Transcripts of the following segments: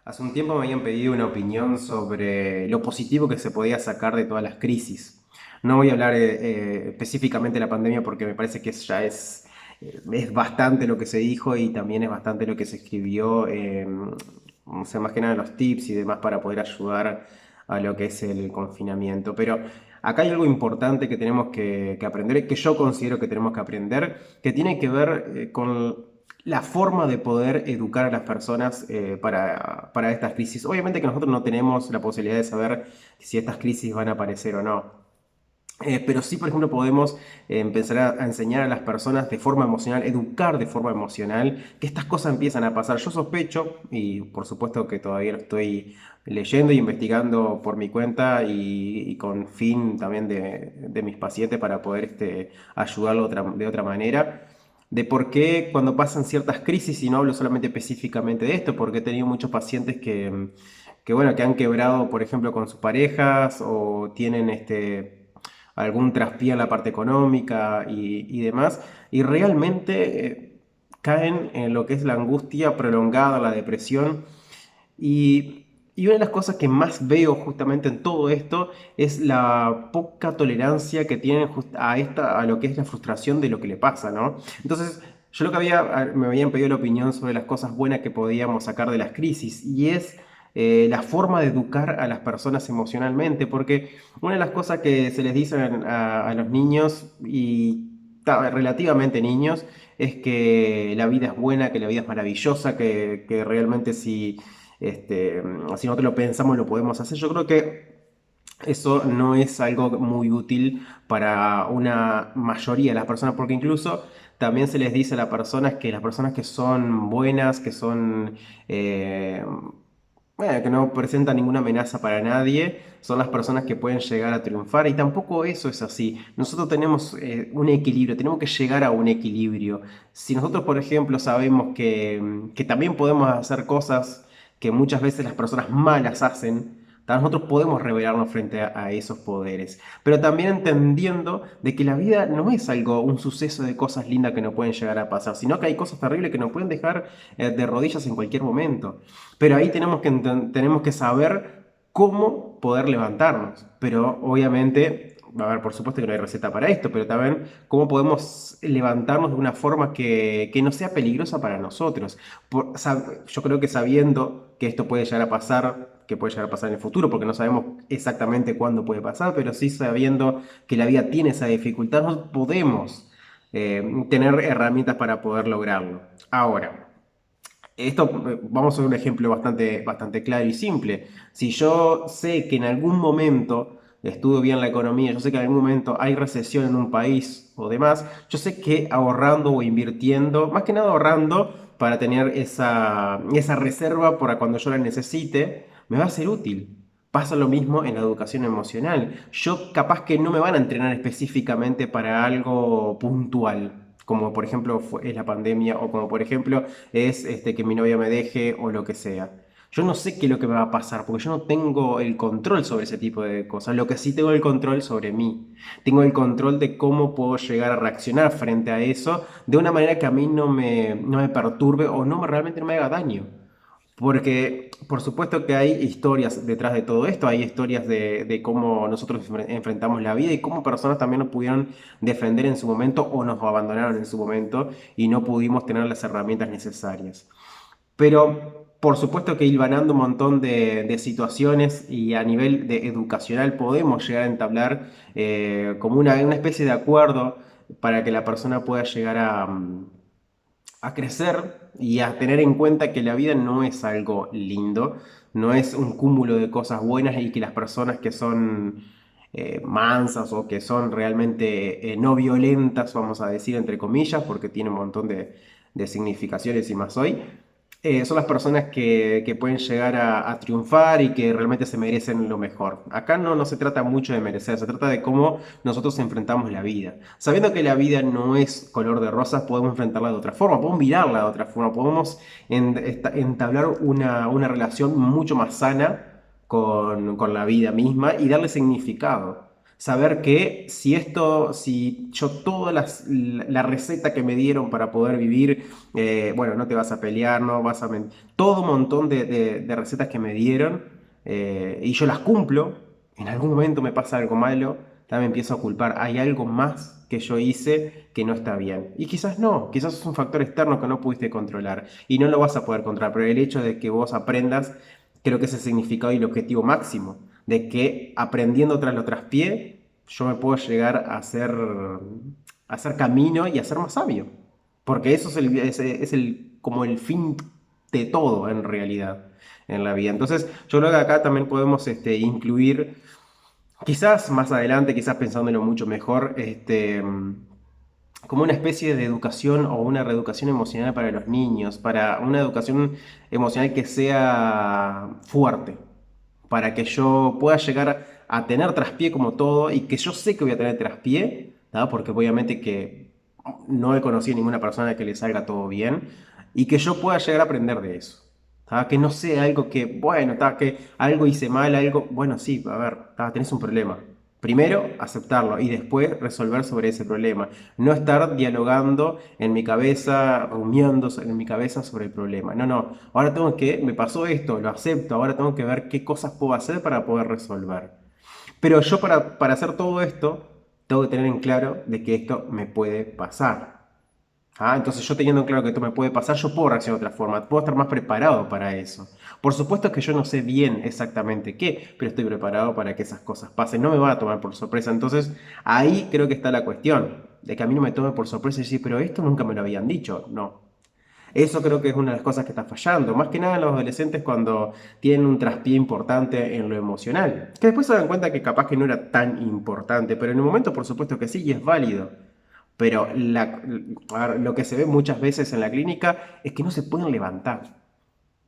Hace un tiempo me habían pedido una opinión sobre lo positivo que se podía sacar de todas las crisis. No voy a hablar específicamente de la pandemia porque me parece que es bastante lo que se dijo y también es bastante lo que se escribió, o sea, más que nada los tips y demás para poder ayudar a lo que es el confinamiento. Pero acá hay algo importante que tenemos que aprender, que yo considero que tenemos que aprender, que tiene que ver con la forma de poder educar a las personas para estas crisis. Obviamente que nosotros no tenemos la posibilidad de saber si estas crisis van a aparecer o no. Pero sí, por ejemplo, podemos empezar a enseñar a las personas de forma emocional, educar de forma emocional, que estas cosas empiezan a pasar. Yo sospecho, y por supuesto que todavía lo estoy leyendo y investigando por mi cuenta y con fin también de mis pacientes para poder ayudarlo de otra manera, de por qué cuando pasan ciertas crisis, y no hablo solamente específicamente de esto, porque he tenido muchos pacientes bueno, que han quebrado, por ejemplo, con sus parejas o tienen algún traspié en la parte económica y demás, y realmente caen en lo que es la angustia prolongada, la depresión, y una de las cosas que más veo justamente en todo esto es la poca tolerancia que tienen a lo que es la frustración de lo que le pasa, ¿no? Entonces, yo me habían pedido la opinión sobre las cosas buenas que podíamos sacar de las crisis, y es la forma de educar a las personas emocionalmente, porque una de las cosas que se les dicen a los niños, y relativamente niños, es que la vida es buena, que la vida es maravillosa, que realmente si nosotros lo pensamos lo podemos hacer. Yo creo que eso no es algo muy útil para una mayoría de las personas, porque incluso también se les dice a las personas que son buenas, eh, bueno, que no presentan ninguna amenaza para nadie, son las personas que pueden llegar a triunfar, y tampoco eso es así. Nosotros tenemos un equilibrio, tenemos que llegar a un equilibrio. Si nosotros, por ejemplo, sabemos que también podemos hacer cosas que muchas veces las personas malas hacen, nosotros podemos rebelarnos frente a esos poderes, pero también entendiendo de que la vida no es un suceso de cosas lindas que nos pueden llegar a pasar, sino que hay cosas terribles que nos pueden dejar de rodillas en cualquier momento. Pero ahí tenemos que saber cómo poder levantarnos. Pero obviamente, a ver, por supuesto que no hay receta para esto, pero también cómo podemos levantarnos de una forma que no sea peligrosa para nosotros. Yo creo que sabiendo que esto puede llegar a pasar, que puede llegar a pasar en el futuro, porque no sabemos exactamente cuándo puede pasar, pero sí sabiendo que la vida tiene esa dificultad, nosotros podemos tener herramientas para poder lograrlo. Ahora, vamos a ver un ejemplo bastante claro y simple. Si yo sé que en algún momento estudio bien la economía, yo sé que en algún momento hay recesión en un país o demás, yo sé que ahorrando o invirtiendo, más que nada ahorrando para tener esa reserva para cuando yo la necesite, me va a ser útil. Pasa lo mismo en la educación emocional. Yo capaz que no me van a entrenar específicamente para algo puntual, como por ejemplo es la pandemia, o como por ejemplo es que mi novia me deje o lo que sea. Yo no sé qué es lo que me va a pasar porque yo no tengo el control sobre ese tipo de cosas. Lo que sí tengo el control sobre mí. Tengo el control de cómo puedo llegar a reaccionar frente a eso de una manera que a mí no me perturbe o realmente no me haga daño. Porque por supuesto que hay historias detrás de todo esto, hay historias de cómo nosotros enfrentamos la vida y cómo personas también nos pudieron defender en su momento o nos abandonaron en su momento y no pudimos tener las herramientas necesarias. Pero por supuesto que hilvanando un montón de situaciones y a nivel de educacional podemos llegar a entablar como una especie de acuerdo para que la persona pueda llegar a crecer y a tener en cuenta que la vida no es algo lindo, no es un cúmulo de cosas buenas, y que las personas que son mansas o que son realmente no violentas, vamos a decir entre comillas, porque tiene un montón de significaciones y más hoy, son las personas que pueden llegar a triunfar y que realmente se merecen lo mejor. Acá no se trata mucho de merecer, se trata de cómo nosotros enfrentamos la vida. Sabiendo que la vida no es color de rosas, podemos enfrentarla de otra forma, podemos mirarla de otra forma, podemos entablar una relación mucho más sana con la vida misma y darle significado. Saber que si yo toda la receta que me dieron para poder vivir, bueno, no te vas a pelear, no vas a todo un montón de recetas que me dieron, y yo las cumplo, en algún momento me pasa algo malo, ya me empiezo a culpar, hay algo más que yo hice que no está bien. Y quizás no, quizás es un factor externo que no pudiste controlar y no lo vas a poder controlar, pero el hecho de que vos aprendas, creo que es el significado y el objetivo máximo, de que aprendiendo tras lo traspié, yo me puedo llegar a hacer camino y a ser más sabio. Porque eso es como el fin de todo en realidad en la vida. Entonces, yo creo que acá también podemos incluir, quizás más adelante, quizás pensándolo mucho mejor, como una especie de educación o una reeducación emocional para los niños, para una educación emocional que sea fuerte, para que yo pueda llegar a tener traspié como todo y que yo sé que voy a tener traspié, ¿tá? Porque obviamente que no he conocido ninguna persona que le salga todo bien y que yo pueda llegar a aprender de eso. ¿Tá? Que no sea algo que, bueno, ¿tá? Que algo hice mal, algo, bueno, sí, a ver, ¿tá? Tenés un problema. Primero, aceptarlo y después resolver sobre ese problema. No estar dialogando en mi cabeza, rumiando en mi cabeza sobre el problema. No, no. Ahora tengo que, me pasó esto, lo acepto. Ahora tengo que ver qué cosas puedo hacer para poder resolver. Pero yo para hacer todo esto, tengo que tener en claro de que esto me puede pasar. Entonces yo teniendo en claro que esto me puede pasar, yo puedo reaccionar de otra forma, puedo estar más preparado para eso. Por supuesto que yo no sé bien exactamente qué, pero estoy preparado para que esas cosas pasen, no me va a tomar por sorpresa. Entonces ahí creo que está la cuestión, de que a mí no me tome por sorpresa y decir, pero esto nunca me lo habían dicho. No. Eso creo que es una de las cosas que está fallando, más que nada en los adolescentes cuando tienen un traspié importante en lo emocional, que después se dan cuenta que capaz que no era tan importante, pero en el momento por supuesto que sí y es válido. Pero a ver, lo que se ve muchas veces en la clínica es que no se pueden levantar.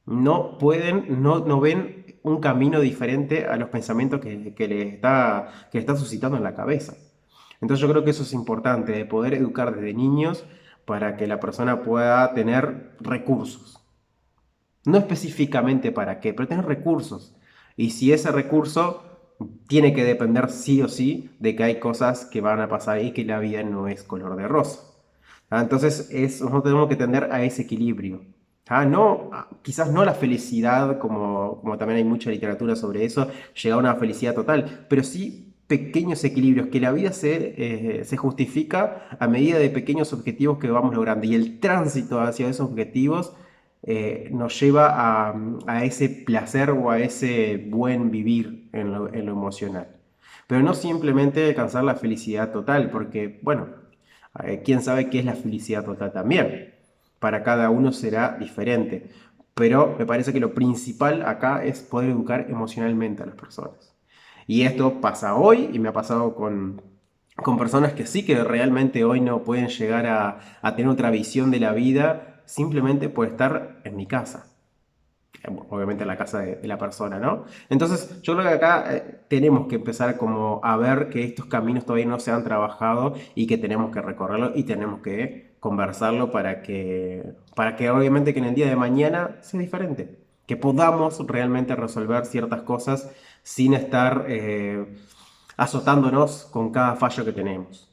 No pueden, no ven un camino diferente a los pensamientos que le está suscitando en la cabeza. Entonces yo creo que eso es importante, de poder educar desde niños para que la persona pueda tener recursos. No específicamente para qué, pero tener recursos. Y si ese recurso tiene que depender sí o sí de que hay cosas que van a pasar y que la vida no es color de rosa. Entonces nosotros tenemos que tender a ese equilibrio. No, quizás no la felicidad, como también hay mucha literatura sobre eso, llegar a una felicidad total, pero sí pequeños equilibrios, que la vida se justifica a medida de pequeños objetivos que vamos logrando. Y el tránsito hacia esos objetivos nos lleva a ese placer o a ese buen vivir en lo emocional. Pero no simplemente alcanzar la felicidad total, porque, bueno, quién sabe qué es la felicidad total también. Para cada uno será diferente. Pero me parece que lo principal acá es poder educar emocionalmente a las personas. Y esto pasa hoy y me ha pasado con personas que sí que realmente hoy no pueden llegar a tener otra visión de la vida simplemente por estar en mi casa. Obviamente en la casa de la persona, ¿no? Entonces yo creo que acá tenemos que empezar como a ver que estos caminos todavía no se han trabajado y que tenemos que recorrerlo y tenemos que conversarlo para que obviamente que en el día de mañana sea diferente, que podamos realmente resolver ciertas cosas sin estar azotándonos con cada fallo que tenemos.